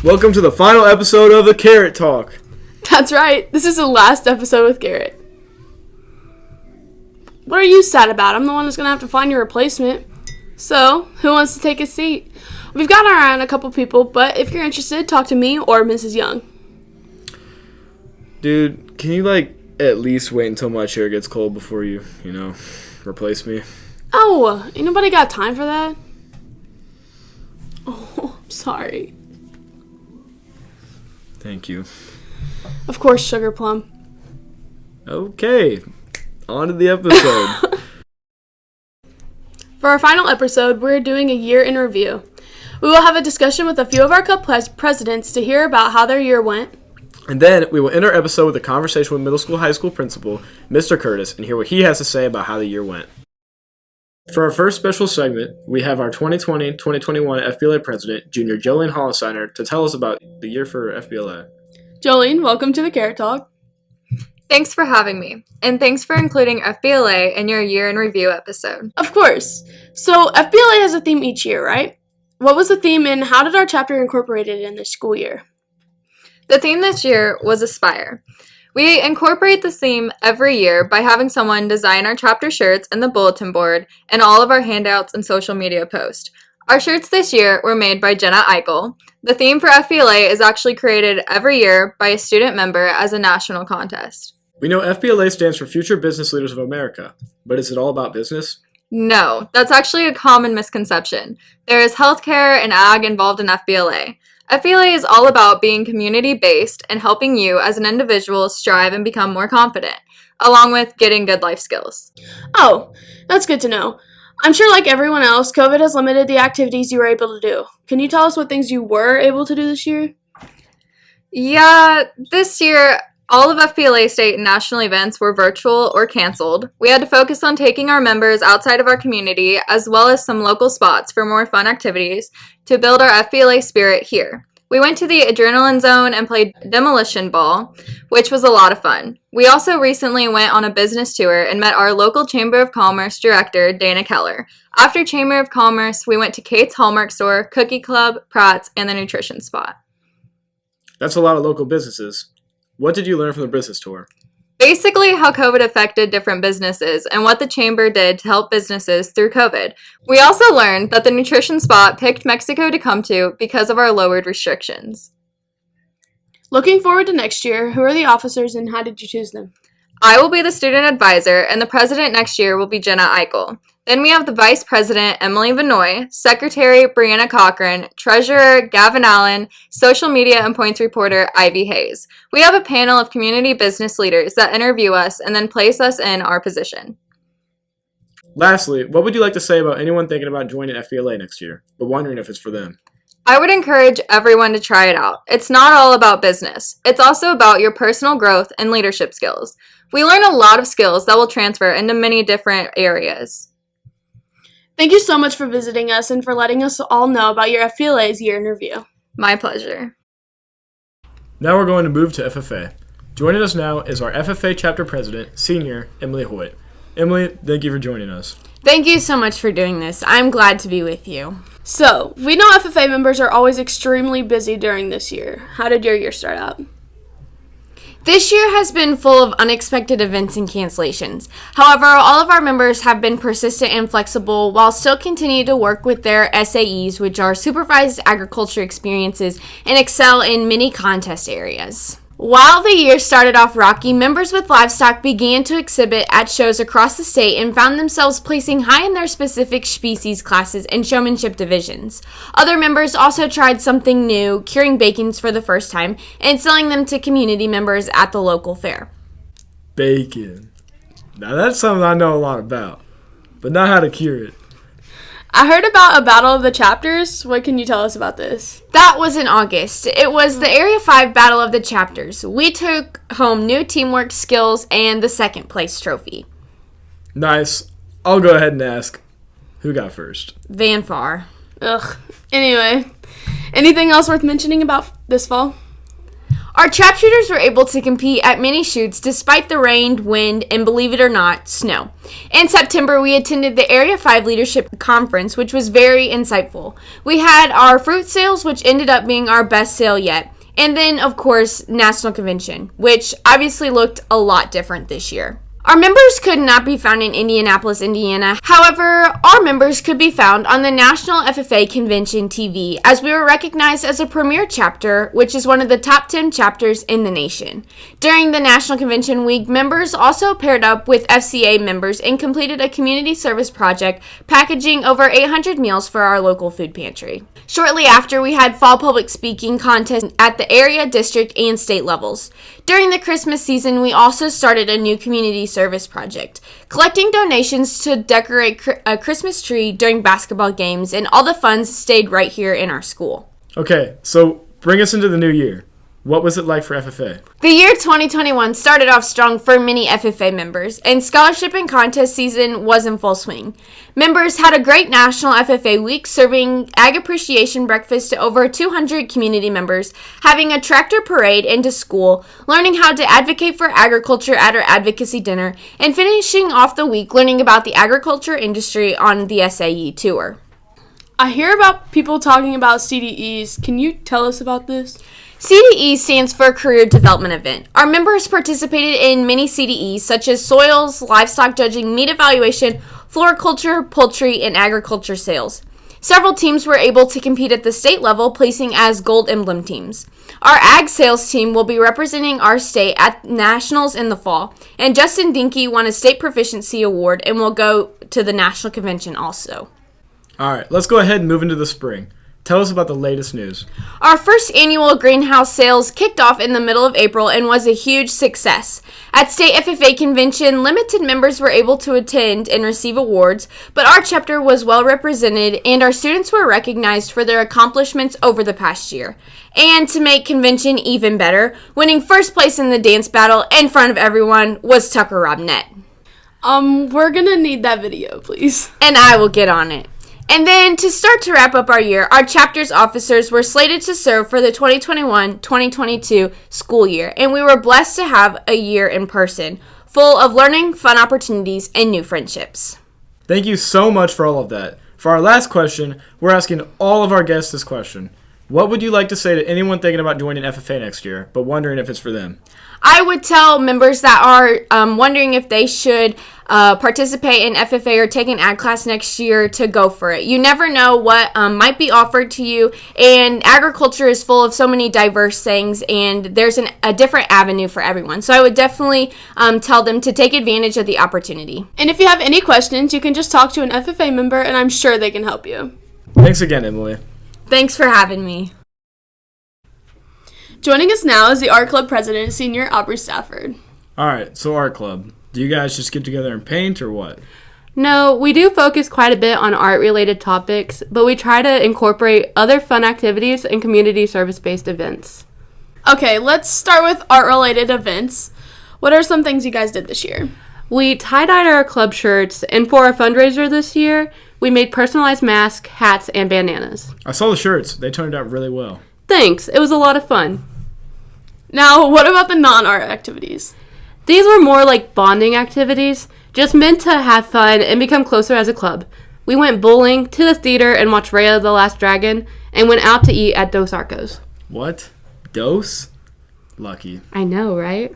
Welcome to the final episode of the Karrett Talk. That's right. This is the last episode with Karrett. What are you sad about? I'm the one that's going to have to find your replacement. So, who wants to take a seat? We've got our eye on a couple people, but if you're interested, talk to me or Mrs. Young. Dude, can you, at least wait until my chair gets cold before you, replace me? Oh, ain't nobody got time for that? Oh, I'm sorry. Thank you. Of course, Sugar Plum. Okay, on to the episode. For our final episode, we're doing a year in review. We will have a discussion with a few of our club presidents to hear about how their year went. And then we will end our episode with a conversation with middle school, high school principal, Mr. Curtis, and hear what he has to say about how the year went. For our first special segment, we have our 2020-2021 FBLA president, Junior Jolene Hollisteiner, to tell us about the year for FBLA. Jolene, welcome to the Karrett Talk. Thanks for having me, and thanks for including FBLA in your year in review episode. Of course. So, FBLA has a theme each year, right? What was the theme and how did our chapter incorporate it in this school year? The theme this year was Aspire. We incorporate the theme every year by having someone design our chapter shirts and the bulletin board and all of our handouts and social media posts. Our shirts this year were made by Jenna Eichel. The theme for FBLA is actually created every year by a student member as a national contest. We know FBLA stands for Future Business Leaders of America, but is it all about business? No, that's actually a common misconception. There is healthcare and ag involved in FBLA. FBLA is all about being community-based and helping you as an individual strive and become more confident, along with getting good life skills. Oh, that's good to know. I'm sure like everyone else, COVID has limited the activities you were able to do. Can you tell us what things you were able to do this year? Yeah, this year, all of FBLA state and national events were virtual or canceled. We had to focus on taking our members outside of our community, as well as some local spots for more fun activities to build our FBLA spirit here. We went to the Adrenaline Zone and played Demolition Ball, which was a lot of fun. We also recently went on a business tour and met our local Chamber of Commerce director, Dana Keller. After Chamber of Commerce, we went to Kate's Hallmark Store, Cookie Club, Pratt's, and the Nutrition Spot. That's a lot of local businesses. What did you learn from the business tour? Basically, how COVID affected different businesses and what the Chamber did to help businesses through COVID. We also learned that the Nutrition Spot picked Mexico to come to because of our lowered restrictions. Looking forward to next year, who are the officers and how did you choose them? I will be the student advisor, and the president next year will be Jenna Eichel. Then we have the vice president, Emily Vanoy, secretary, Brianna Cochran, treasurer, Gavin Allen, social media and points reporter, Ivy Hayes. We have a panel of community business leaders that interview us and then place us in our position. Lastly, what would you like to say about anyone thinking about joining FBLA next year, but wondering if it's for them? I would encourage everyone to try it out. It's not all about business. It's also about your personal growth and leadership skills. We learn a lot of skills that will transfer into many different areas. Thank you so much for visiting us and for letting us all know about your FBLA's year in review. My pleasure. Now we're going to move to FFA. Joining us now is our FFA chapter president, senior Emily Hoyt. Emily, thank you for joining us. Thank you so much for doing this. I'm glad to be with you. So, we know FFA members are always extremely busy during this year. How did your year start out? This year has been full of unexpected events and cancellations. However, all of our members have been persistent and flexible while still continue to work with their SAEs, which are supervised agriculture experiences, and excel in many contest areas. While the year started off rocky, members with livestock began to exhibit at shows across the state and found themselves placing high in their specific species classes and showmanship divisions. Other members also tried something new, curing bacons for the first time, and selling them to community members at the local fair. Bacon. Now that's something I know a lot about, but not how to cure it. I heard about a battle of the chapters. What can you tell us about this? That was in August. It was the Area 5 Battle of the Chapters. We took home new teamwork skills and the second place trophy. Nice. I'll go ahead and ask, who got first? Van Far. Ugh. Anyway, anything else worth mentioning about this fall? Our trap shooters were able to compete at many shoots despite the rain, wind, and believe it or not, snow. In September, we attended the Area 5 Leadership Conference, which was very insightful. We had our fruit sales, which ended up being our best sale yet. And then, of course, National Convention, which obviously looked a lot different this year. Our members could not be found in Indianapolis, Indiana. However, our members could be found on the National FFA Convention TV, as we were recognized as a premier chapter, which is one of the top 10 chapters in the nation. During the National Convention Week, members also paired up with FCA members and completed a community service project, packaging over 800 meals for our local food pantry. Shortly after, we had fall public speaking contests at the area, district, and state levels. During the Christmas season, we also started a new community service project, collecting donations to decorate a Christmas tree during basketball games, and all the funds stayed right here in our school. Okay, so bring us into the new year. What was it like for FFA? The year 2021 started off strong for many FFA members, and scholarship and contest season was in full swing. Members had a great National FFA Week, serving Ag Appreciation Breakfast to over 200 community members, having a tractor parade into school, learning how to advocate for agriculture at our advocacy dinner, and finishing off the week learning about the agriculture industry on the SAE tour. I hear about people talking about CDEs. Can you tell us about this? CDE stands for Career Development Event. Our members participated in many CDEs such as soils, livestock judging, meat evaluation, floriculture, poultry, and agriculture sales. Several teams were able to compete at the state level, placing as gold emblem teams. Our ag sales team will be representing our state at nationals in the fall, and Justin Dinky won a state proficiency award and will go to the national convention also. All right, let's go ahead and move into the spring. Tell us about the latest news. Our first annual greenhouse sales kicked off in the middle of April and was a huge success. At State FFA Convention, limited members were able to attend and receive awards, but our chapter was well represented and our students were recognized for their accomplishments over the past year. And to make convention even better, winning first place in the dance battle in front of everyone was Tucker Robnett. We're gonna need that video, please. And I will get on it. And then, to start to wrap up our year, our chapter's officers were slated to serve for the 2021-2022 school year, and we were blessed to have a year in person, full of learning, fun opportunities, and new friendships. Thank you so much for all of that. For our last question, we're asking all of our guests this question. What would you like to say to anyone thinking about joining FFA next year, but wondering if it's for them? I would tell members that are wondering if they should participate in FFA or take an ag class next year to go for it. You never know what might be offered to you, and agriculture is full of so many diverse things, and there's a different avenue for everyone. So I would definitely tell them to take advantage of the opportunity. And if you have any questions, you can just talk to an FFA member, and I'm sure they can help you. Thanks again, Emily. Thanks for having me. Joining us now is the Art Club President, Senior Aubrey Stafford. All right, so Art Club. Do you guys just get together and paint or what? No, we do focus quite a bit on art-related topics, but we try to incorporate other fun activities and community service-based events. Okay, let's start with art-related events. What are some things you guys did this year? We tie-dyed our club shirts, and for our fundraiser this year, we made personalized masks, hats, and bandanas. I saw the shirts. They turned out really well. Thanks, it was a lot of fun. Now, what about the non-art activities? These were more like bonding activities, just meant to have fun and become closer as a club. We went bowling, to the theater, and watched Raya the Last Dragon, and went out to eat at Dos Arcos. What? Dos? Lucky. I know, right?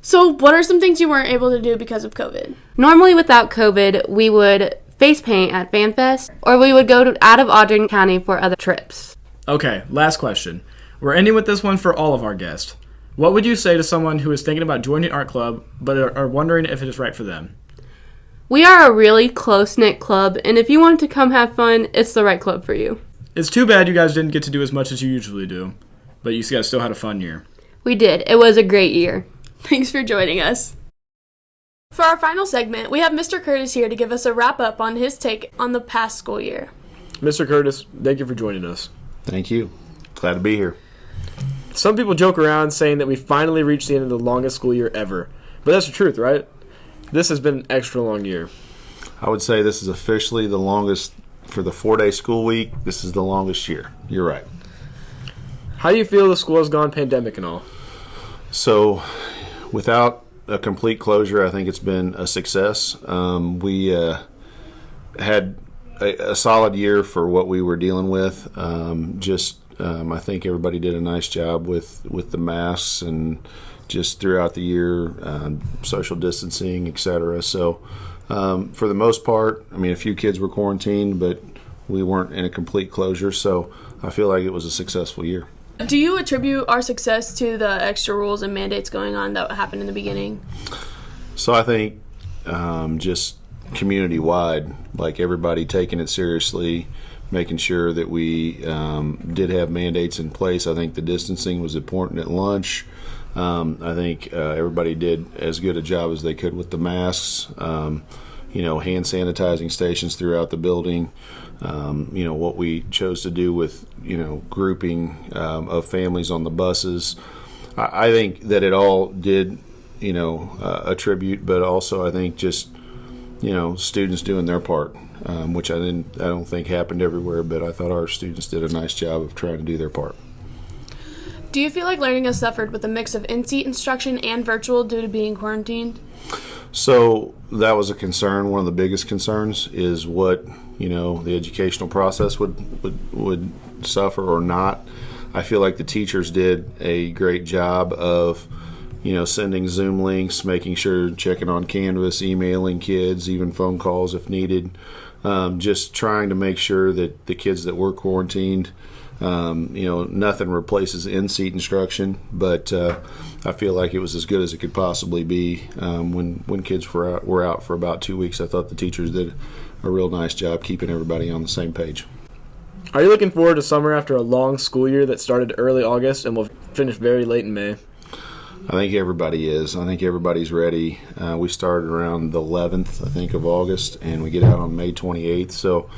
So, what are some things you weren't able to do because of COVID? Normally, without COVID, we would face paint at FanFest, or we would go out of Audrain County for other trips. Okay, last question. We're ending with this one for all of our guests. What would you say to someone who is thinking about joining Art Club, but are wondering if it is right for them? We are a really close-knit club, and if you want to come have fun, it's the right club for you. It's too bad you guys didn't get to do as much as you usually do, but you guys still had a fun year. We did. It was a great year. Thanks for joining us. For our final segment, we have Mr. Curtis here to give us a wrap-up on his take on the past school year. Mr. Curtis, thank you for joining us. Thank you. Glad to be here. Some people joke around saying that we finally reached the end of the longest school year ever. But that's the truth, right? This has been an extra long year. I would say this is officially the longest for the 4-day school week. This is the longest year. You're right. How do you feel the school has gone pandemic and all? So, without a complete closure, I think it's been a success. We had a solid year for what we were dealing with. I think everybody did a nice job with the masks and just throughout the year, social distancing, etc. So, for the most part, I mean, a few kids were quarantined, but we weren't in a complete closure. So, I feel like it was a successful year. Do you attribute our success to the extra rules and mandates going on that happened in the beginning? So I think just community-wide, like everybody taking it seriously, making sure that we did have mandates in place. I think the distancing was important at lunch. I think everybody did as good a job as they could with the masks. Hand sanitizing stations throughout the building. What we chose to do with, grouping of families on the buses. I think that it all did, attribute, but also I think just, students doing their part, which I don't think happened everywhere, but I thought our students did a nice job of trying to do their part. Do you feel like learning has suffered with a mix of in-seat instruction and virtual due to being quarantined? So that was a concern. One of the biggest concerns is what the educational process would suffer or not. I feel like the teachers did a great job of sending Zoom links, making sure, checking on Canvas, emailing kids, even phone calls if needed. Just trying to make sure that the kids that were quarantined, nothing replaces in-seat instruction, but I feel like it was as good as it could possibly be. When kids were out for about 2 weeks, I thought the teachers did a real nice job keeping everybody on the same page. Are you looking forward to summer after a long school year that started early August and will finish very late in May? I think everybody is. I think everybody's ready. We started around the 11th, I think, of August, and we get out on May 28th. So,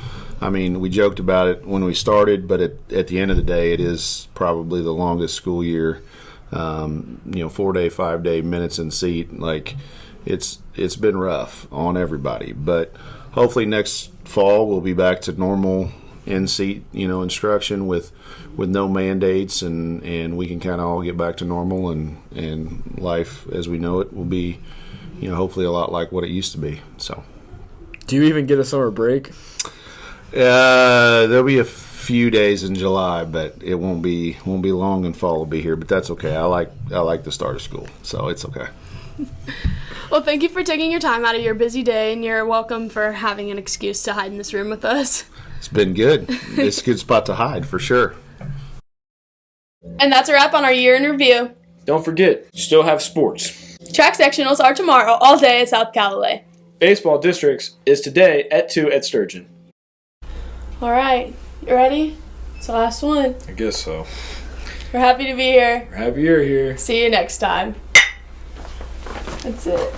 we joked about it when we started, but at the end of the day, it is probably the longest school year. 4-day, 5-day minutes in seat. Like, it's been rough on everybody. But hopefully next fall we'll be back to normal in-seat, instruction with no mandates, and we can kind of all get back to normal, and life as we know it will be, hopefully a lot like what it used to be. So, do you even get a summer break? There'll be a few days in July, but it won't be long, and fall will be here. But that's okay. I like the start of school, so it's okay. Well, thank you for taking your time out of your busy day, and you're welcome for having an excuse to hide in this room with us. It's been good. It's a good spot to hide, for sure. And that's a wrap on our year in review. Don't forget, you still have sports. Track sectionals are tomorrow, all day at South Galilee. Baseball districts is today at 2 at Sturgeon. All right, you ready? It's the last one. I guess so. We're happy to be here. We're happy you're here. See you next time. That's it.